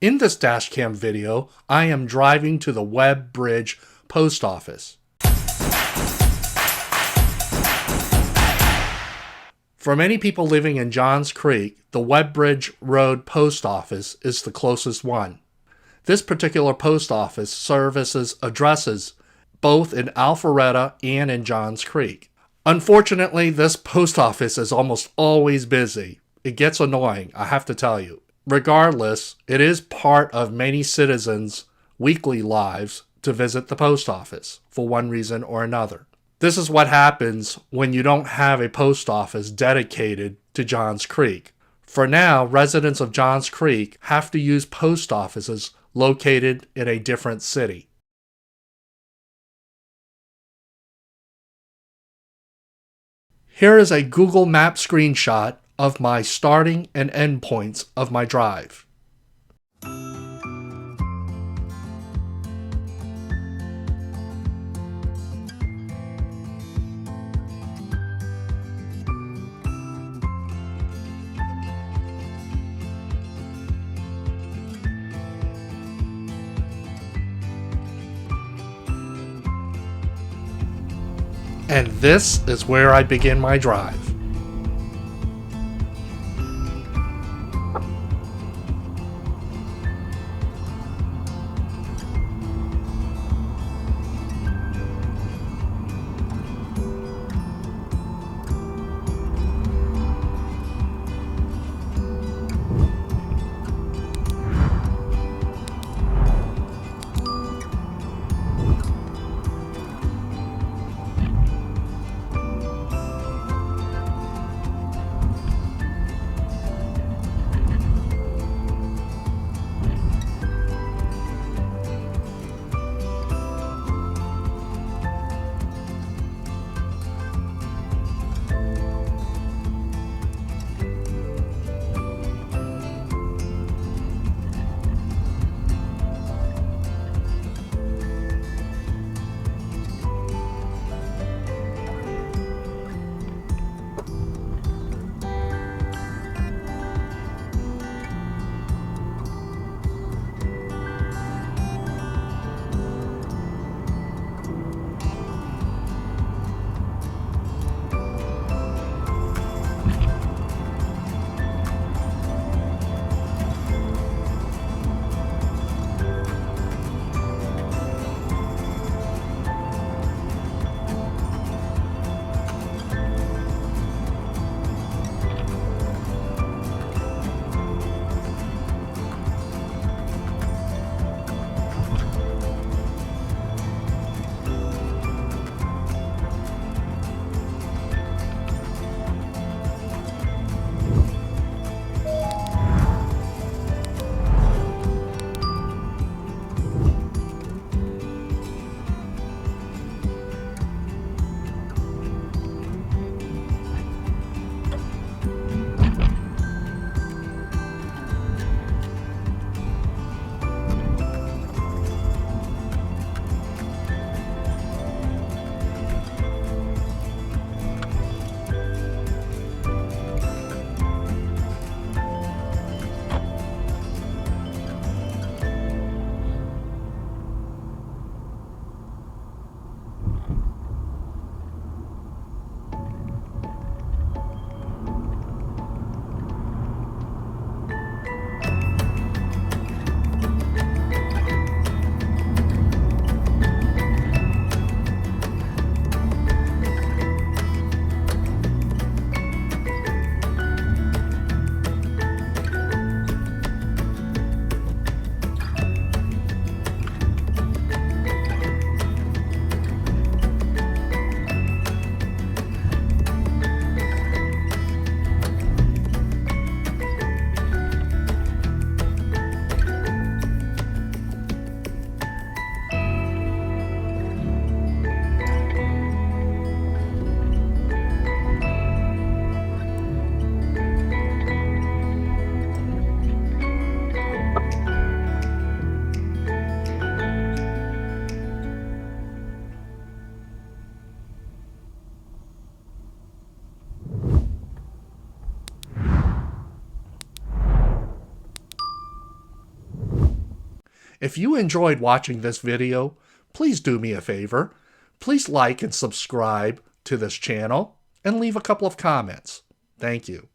In this dashcam video, I am driving to the Webb Bridge post office. For many people living in Johns Creek, the Webb Bridge Rd post office is the closest one. This particular post office services addresses both in Alpharetta and in Johns Creek. Unfortunately, this post office is almost always busy. It gets annoying, I have to tell you. Regardless, it is part of many citizens' weekly lives to visit the post office for one reason or another. This is what happens when you don't have a post office dedicated to Johns Creek. For now, residents of Johns Creek have to use post offices located in a different city. Here is a Google Map screenshot of my starting and end points of my drive. And this is where I begin my drive. If you enjoyed watching this video, please do me a favor. Please like and subscribe to this channel and leave a couple of comments. Thank you.